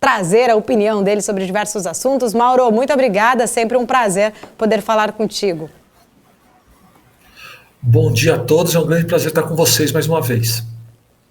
trazer a opinião dele sobre diversos assuntos. Mauro, muito obrigada, sempre um prazer poder falar contigo. Bom dia a todos, é um grande prazer estar com vocês mais uma vez.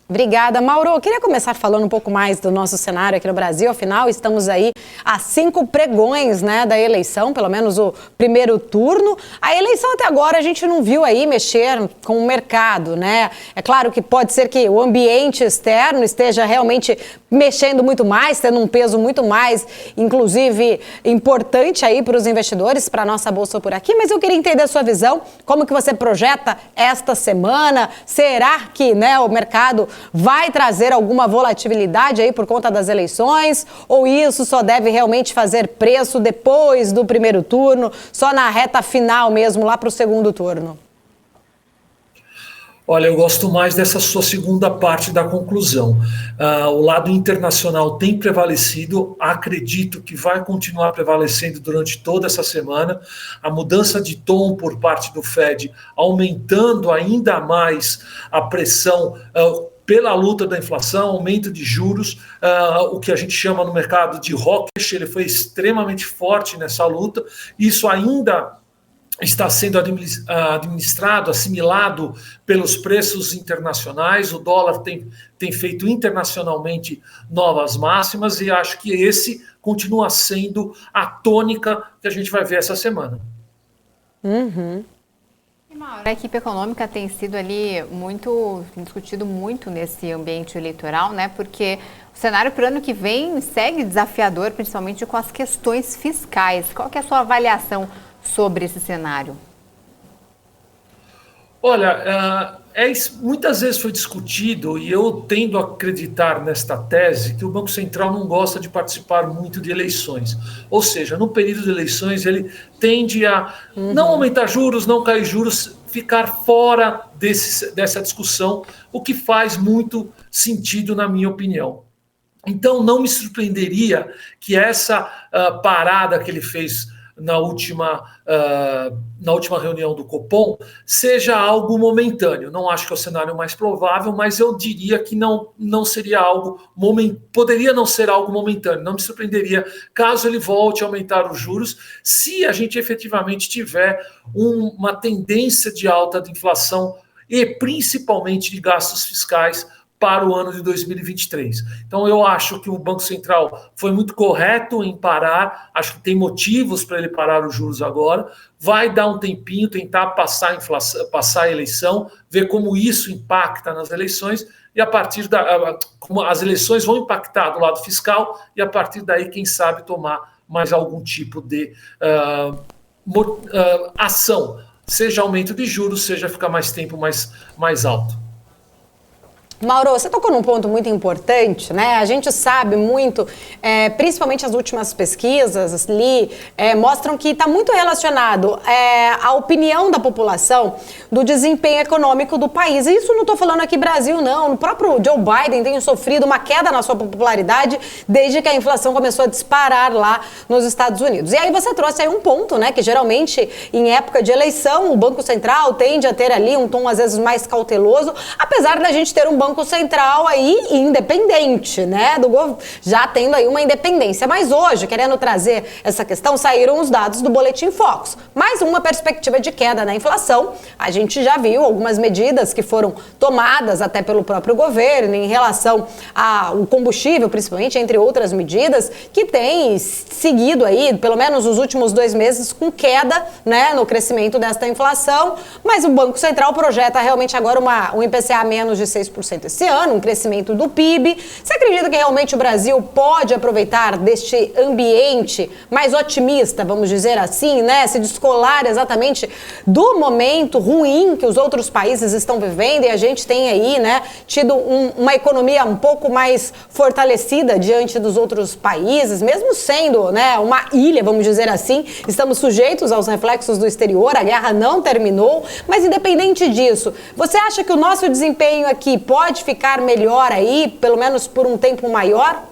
Obrigada, Mauro. Eu queria começar falando um pouco mais do nosso cenário aqui no Brasil. Afinal, estamos aí a 5 pregões, né, da eleição, pelo menos o primeiro turno. A eleição até agora a gente não viu aí mexer com o mercado, né? É claro que pode ser que o ambiente externo esteja realmente mexendo muito mais, tendo um peso muito mais, inclusive, importante aí para os investidores, para a nossa Bolsa por aqui. Mas eu queria entender a sua visão, como que você projeta esta semana? Será que, né, o mercado vai trazer alguma volatilidade aí por conta das eleições? Ou isso só deve realmente fazer preço depois do primeiro turno, só na reta final mesmo, lá para o segundo turno? Olha, eu gosto mais dessa sua segunda parte da conclusão. O lado internacional tem prevalecido, acredito que vai continuar prevalecendo durante toda essa semana. A mudança de tom por parte do Fed, aumentando ainda mais a pressão pela luta da inflação, aumento de juros, o que a gente chama no mercado de hawkish, ele foi extremamente forte nessa luta. Isso ainda está sendo administrado, assimilado pelos preços internacionais. O dólar tem feito internacionalmente novas máximas e acho que esse continua sendo a tônica que a gente vai ver essa semana. A equipe econômica tem sido ali discutido muito nesse ambiente eleitoral, né? Porque o cenário para o ano que vem segue desafiador, principalmente com as questões fiscais. Qual que é a sua avaliação sobre esse cenário? Olha, muitas vezes foi discutido, e eu tendo a acreditar nesta tese, que o Banco Central não gosta de participar muito de eleições. Ou seja, no período de eleições ele tende a não aumentar juros, não cair juros, ficar fora dessa discussão, o que faz muito sentido na minha opinião. Então não me surpreenderia que essa parada que ele fez na última reunião do Copom seja algo momentâneo. Não acho que é o cenário mais provável, mas eu diria que não seria algo poderia não ser algo momentâneo. Não me surpreenderia caso ele volte a aumentar os juros, se a gente efetivamente tiver uma tendência de alta de inflação e principalmente de gastos fiscais para o ano de 2023. Então eu acho que o Banco Central foi muito correto em parar, acho que tem motivos para ele parar os juros agora, vai dar um tempinho, tentar passar a eleição, ver como isso impacta nas eleições, e a partir como as eleições vão impactar do lado fiscal, e a partir daí, quem sabe, tomar mais algum tipo de ação, seja aumento de juros, seja ficar mais tempo mais alto. Mauro, você tocou num ponto muito importante, né? A gente sabe muito, principalmente as últimas pesquisas ali, mostram que está muito relacionado à opinião da população do desempenho econômico do país. E isso não estou falando aqui Brasil, não. O próprio Joe Biden tem sofrido uma queda na sua popularidade desde que a inflação começou a disparar lá nos Estados Unidos. E aí você trouxe aí um ponto, né? Que geralmente, em época de eleição, o Banco Central tende a ter ali um tom, às vezes, mais cauteloso, apesar da gente ter um Banco Central aí independente, né, já tendo aí uma independência. Mas hoje, querendo trazer essa questão, saíram os dados do Boletim Focus. Mais uma perspectiva de queda na inflação. A gente já viu algumas medidas que foram tomadas até pelo próprio governo em relação ao combustível, principalmente, entre outras medidas, que tem seguido aí, pelo menos os últimos 2 meses, com queda, né, no crescimento desta inflação. Mas o Banco Central projeta realmente agora um IPCA menos de 6% esse ano, um crescimento do PIB. Você acredita que realmente o Brasil pode aproveitar deste ambiente mais otimista, vamos dizer assim, né? Se descolar exatamente do momento ruim que os outros países estão vivendo, e a gente tem aí, né, tido uma economia um pouco mais fortalecida diante dos outros países, mesmo sendo, né, uma ilha, vamos dizer assim, estamos sujeitos aos reflexos do exterior, a guerra não terminou, mas independente disso, você acha que o nosso desempenho aqui pode ficar melhor aí, pelo menos por um tempo maior?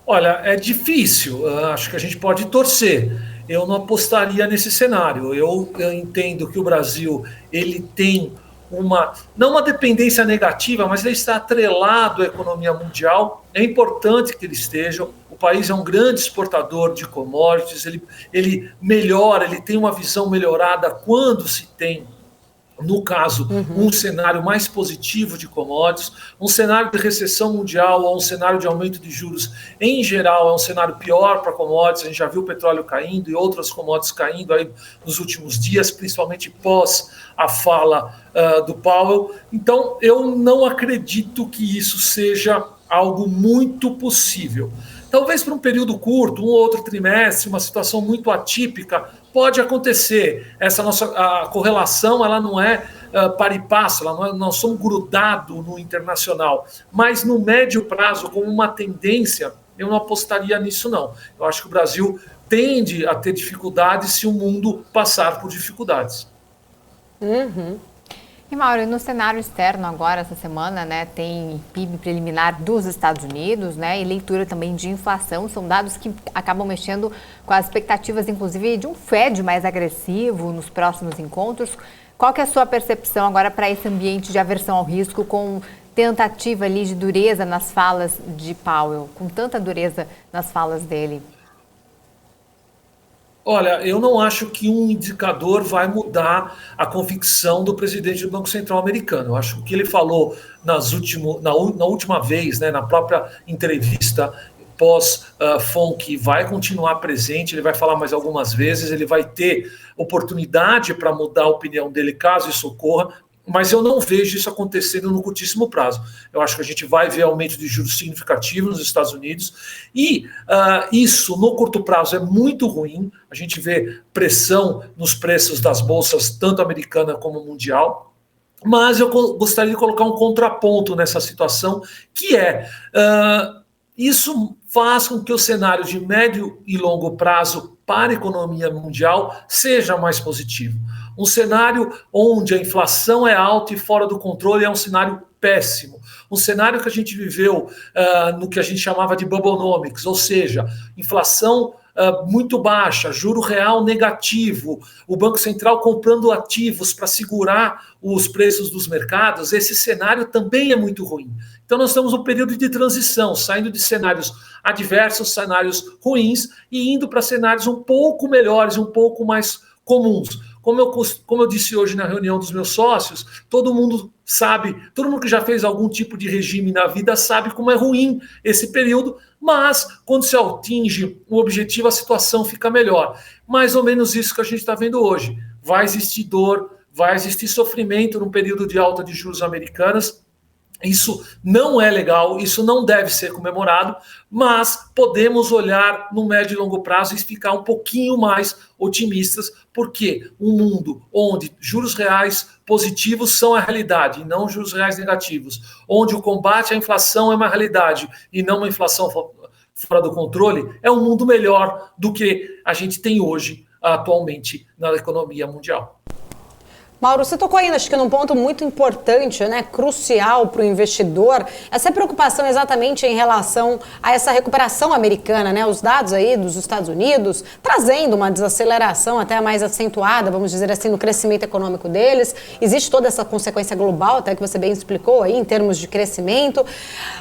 Olha, é difícil, acho que a gente pode torcer. Eu não apostaria nesse cenário. Eu entendo que o Brasil ele tem não uma dependência negativa, mas ele está atrelado à economia mundial. É importante que ele esteja. O país é um grande exportador de commodities, ele melhora, ele tem uma visão melhorada quando se tem, no caso, um cenário mais positivo de commodities. Um cenário de recessão mundial ou um cenário de aumento de juros, em geral, é um cenário pior para commodities. A gente já viu o petróleo caindo e outras commodities caindo aí nos últimos dias, principalmente pós a fala do Powell. Então, eu não acredito que isso seja algo muito possível. Talvez para um período curto, um ou outro trimestre, uma situação muito atípica, pode acontecer. A correlação ela não é para e passo, nós somos grudados no internacional. Mas no médio prazo, como uma tendência, eu não apostaria nisso, não. Eu acho que o Brasil tende a ter dificuldades se o mundo passar por dificuldades. E, Mauro, no cenário externo agora, essa semana, né, tem PIB preliminar dos Estados Unidos, né, e leitura também de inflação. São dados que acabam mexendo com as expectativas, inclusive, de um Fed mais agressivo nos próximos encontros. Qual que é a sua percepção agora para esse ambiente de aversão ao risco, com tentativa ali de dureza nas falas de Powell, com tanta dureza nas falas dele? Olha, eu não acho que um indicador vai mudar a convicção do presidente do Banco Central americano. Eu acho que o que ele falou na última vez, né, na própria entrevista pós-FONC, vai continuar presente, ele vai falar mais algumas vezes, ele vai ter oportunidade para mudar a opinião dele caso isso ocorra, mas eu não vejo isso acontecendo no curtíssimo prazo. Eu acho que a gente vai ver aumento de juros significativo nos Estados Unidos e isso no curto prazo é muito ruim. A gente vê pressão nos preços das bolsas, tanto americana como mundial. Mas eu gostaria de colocar um contraponto nessa situação, que isso faz com que o cenário de médio e longo prazo para a economia mundial seja mais positivo. Um cenário onde a inflação é alta e fora do controle é um cenário péssimo. Um cenário que a gente viveu no que a gente chamava de bubblenomics, ou seja, inflação muito baixa, juro real negativo, o Banco Central comprando ativos para segurar os preços dos mercados. Esse cenário também é muito ruim. Então nós estamos num período de transição, saindo de cenários adversos, cenários ruins, e indo para cenários um pouco melhores, um pouco mais comuns. Como eu disse hoje na reunião dos meus sócios, todo mundo sabe, todo mundo que já fez algum tipo de regime na vida sabe como é ruim esse período, mas quando se atinge o objetivo, a situação fica melhor. Mais ou menos isso que a gente está vendo hoje. Vai existir dor, vai existir sofrimento no período de alta de juros americanas. Isso não é legal, isso não deve ser comemorado, mas podemos olhar no médio e longo prazo e ficar um pouquinho mais otimistas, porque um mundo onde juros reais positivos são a realidade e não juros reais negativos, onde o combate à inflação é uma realidade e não uma inflação fora do controle, é um mundo melhor do que a gente tem hoje, atualmente, na economia mundial. Mauro, você tocou aí, acho que num ponto muito importante, né, crucial para o investidor, essa preocupação exatamente em relação a essa recuperação americana, né, os dados aí dos Estados Unidos trazendo uma desaceleração até mais acentuada, vamos dizer assim, no crescimento econômico deles. Existe toda essa consequência global, até que você bem explicou aí, em termos de crescimento.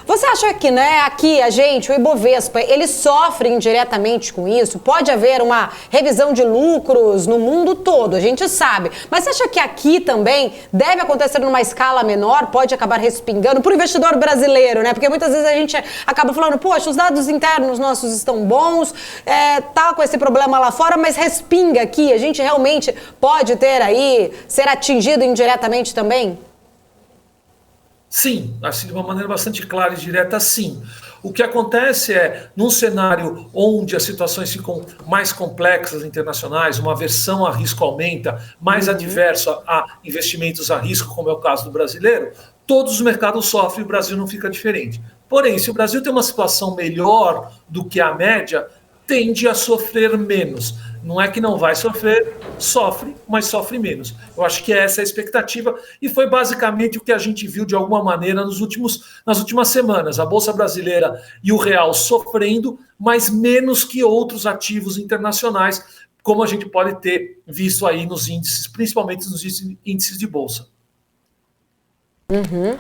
Você acha que, né, aqui a gente, o Ibovespa, ele sofre indiretamente com isso? Pode haver uma revisão de lucros no mundo todo, a gente sabe, mas você acha que aqui também deve acontecer numa escala menor, pode acabar respingando para o investidor brasileiro, né? Porque muitas vezes a gente acaba falando, poxa, os dados internos nossos estão bons, tá com esse problema lá fora, mas respinga aqui, a gente realmente pode ter aí, ser atingido indiretamente também? Sim, assim, de uma maneira bastante clara e direta, sim. O que acontece é, num cenário onde as situações ficam mais complexas internacionais, uma aversão a risco aumenta, mais adverso a investimentos a risco, como é o caso do brasileiro, todos os mercados sofrem e o Brasil não fica diferente. Porém, se o Brasil tem uma situação melhor do que a média, tende a sofrer menos. Não é que não vai sofrer, sofre, mas sofre menos. Eu acho que essa é a expectativa e foi basicamente o que a gente viu de alguma maneira nas últimas semanas. A Bolsa Brasileira e o real sofrendo, mas menos que outros ativos internacionais, como a gente pode ter visto aí nos índices, principalmente nos índices de bolsa.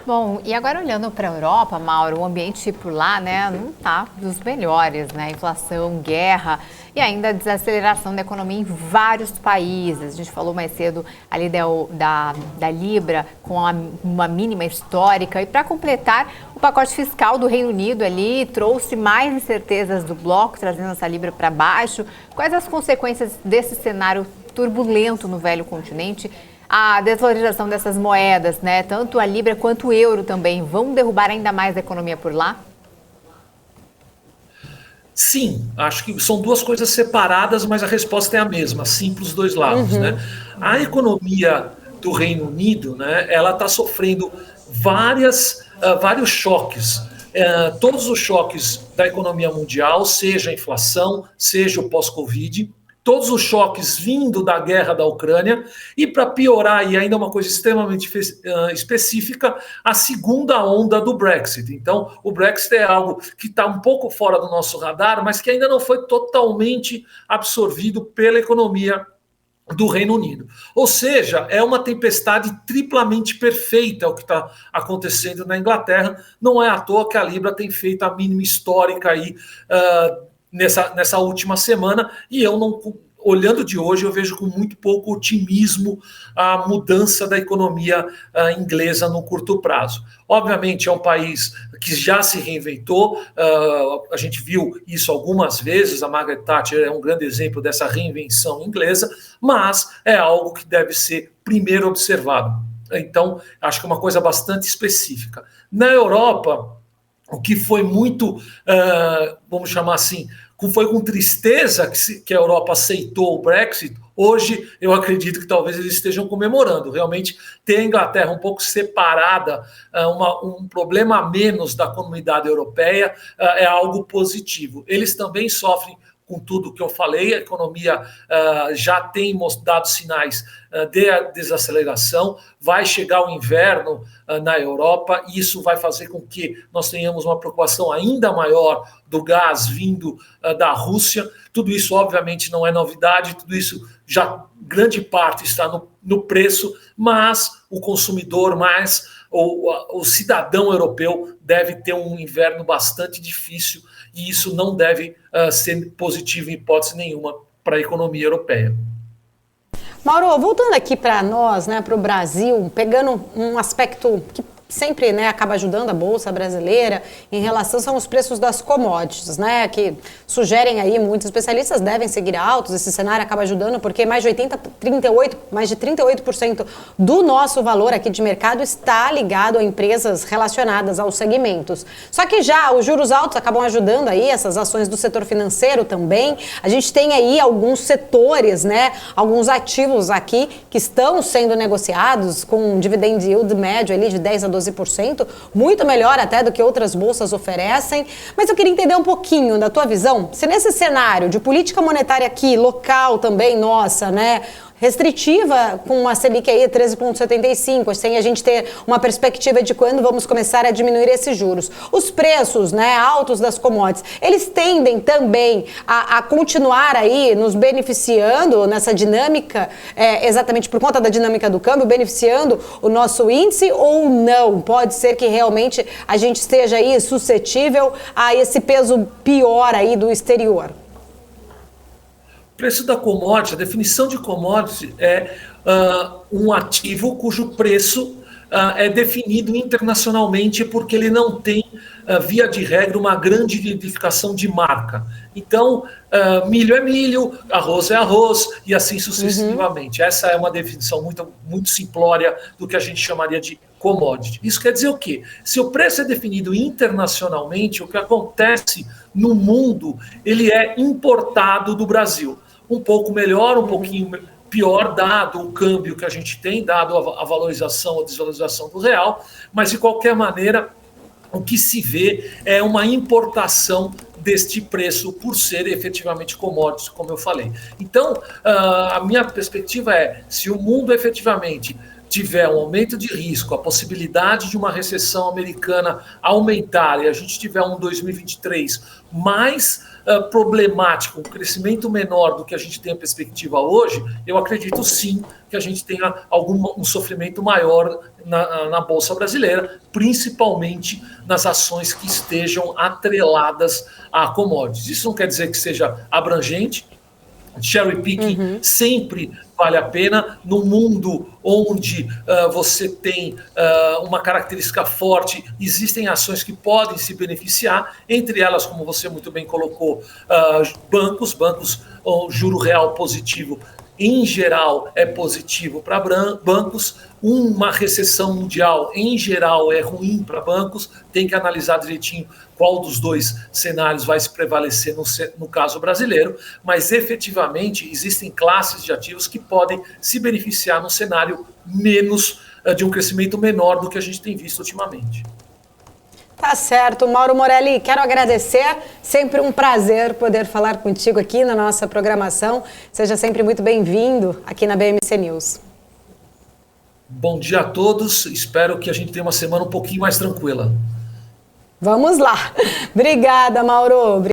Bom, e agora olhando para a Europa, Mauro, o ambiente por lá, né, não tá dos melhores, né? Inflação, guerra e ainda a desaceleração da economia em vários países. A gente falou mais cedo ali da Libra com uma mínima histórica. E para completar, o pacote fiscal do Reino Unido ali trouxe mais incertezas do bloco, trazendo essa Libra para baixo. Quais as consequências desse cenário turbulento no velho continente? A desvalorização dessas moedas, né, tanto a Libra quanto o euro também, vão derrubar ainda mais a economia por lá? Sim, acho que são duas coisas separadas, mas a resposta é a mesma, sim para os dois lados. Né? A economia do Reino Unido, né, ela está sofrendo vários choques. Todos os choques da economia mundial, seja a inflação, seja o pós-Covid, todos os choques vindo da guerra da Ucrânia e, para piorar, e ainda uma coisa extremamente específica, a segunda onda do Brexit. Então, o Brexit é algo que está um pouco fora do nosso radar, mas que ainda não foi totalmente absorvido pela economia do Reino Unido. Ou seja, é uma tempestade triplamente perfeita o que está acontecendo na Inglaterra. Não é à toa que a Libra tem feito a mínima histórica aí, nessa última semana, e eu não, olhando de hoje, eu vejo com muito pouco otimismo a mudança da economia inglesa no curto prazo. Obviamente é um país que já se reinventou, a gente viu isso algumas vezes, a Margaret Thatcher é um grande exemplo dessa reinvenção inglesa, mas é algo que deve ser primeiro observado. Então, acho que é uma coisa bastante específica. Na Europa, o que foi muito, vamos chamar assim, foi com tristeza que a Europa aceitou o Brexit. Hoje, eu acredito que talvez eles estejam comemorando. Realmente, ter a Inglaterra um pouco separada, um problema a menos da comunidade europeia, é algo positivo. Eles também sofrem com tudo que eu falei, a economia já tem dado sinais de desaceleração, vai chegar o inverno na Europa, e isso vai fazer com que nós tenhamos uma preocupação ainda maior do gás vindo da Rússia. Tudo isso, obviamente, não é novidade, tudo isso já, grande parte, está no preço, mas o consumidor, o cidadão europeu deve ter um inverno bastante difícil, e isso não deve ser positivo em hipótese nenhuma para a economia europeia. Mauro, voltando aqui para nós, né, para o Brasil, pegando um aspecto que sempre, né, acaba ajudando a Bolsa Brasileira em relação são os preços das commodities, né, que sugerem aí, muitos especialistas devem seguir altos. Esse cenário acaba ajudando porque mais de 38% do nosso valor aqui de mercado está ligado a empresas relacionadas aos segmentos. Só que já os juros altos acabam ajudando aí essas ações do setor financeiro também. A gente tem aí alguns setores, né, alguns ativos aqui que estão sendo negociados com um dividend yield médio ali de 10 a 12%, muito melhor até do que outras bolsas oferecem. Mas eu queria entender um pouquinho da tua visão, se nesse cenário de política monetária aqui, local também, nossa, né, restritiva, com uma Selic aí 13,75, sem a gente ter uma perspectiva de quando vamos começar a diminuir esses juros. Os preços, né, altos das commodities, eles tendem também a continuar aí nos beneficiando nessa dinâmica, exatamente por conta da dinâmica do câmbio, beneficiando o nosso índice, ou não? Pode ser que realmente a gente esteja aí suscetível a esse peso pior aí do exterior. O preço da commodity, a definição de commodity é um ativo cujo preço é definido internacionalmente porque ele não tem, via de regra, uma grande identificação de marca. Então, milho é milho, arroz é arroz e assim sucessivamente. Essa é uma definição muito, muito simplória do que a gente chamaria de commodity. Isso quer dizer o quê? Se o preço é definido internacionalmente, o que acontece no mundo, ele é importado do Brasil. Um pouco melhor, um pouquinho pior, dado o câmbio que a gente tem, dado a valorização ou desvalorização do real, mas de qualquer maneira, o que se vê é uma importação deste preço por ser efetivamente commodities, como eu falei. Então, a minha perspectiva é, se o mundo efetivamente tiver um aumento de risco, a possibilidade de uma recessão americana aumentar e a gente tiver um 2023 mais problemático, um crescimento menor do que a gente tem a perspectiva hoje, eu acredito sim que a gente tenha um sofrimento maior na Bolsa Brasileira, principalmente nas ações que estejam atreladas a commodities. Isso não quer dizer que seja abrangente. Cherry picking sempre vale a pena num mundo onde você tem uma característica forte, existem ações que podem se beneficiar, entre elas, como você muito bem colocou, bancos, o juro real positivo em geral é positivo para bancos, uma recessão mundial em geral é ruim para bancos, tem que analisar direitinho qual dos dois cenários vai se prevalecer no caso brasileiro, mas efetivamente existem classes de ativos que podem se beneficiar num cenário de um crescimento menor do que a gente tem visto ultimamente. Tá certo, Mauro Morelli, quero agradecer, sempre um prazer poder falar contigo aqui na nossa programação, seja sempre muito bem-vindo aqui na BMC News. Bom dia a todos, espero que a gente tenha uma semana um pouquinho mais tranquila. Vamos lá, obrigada, Mauro.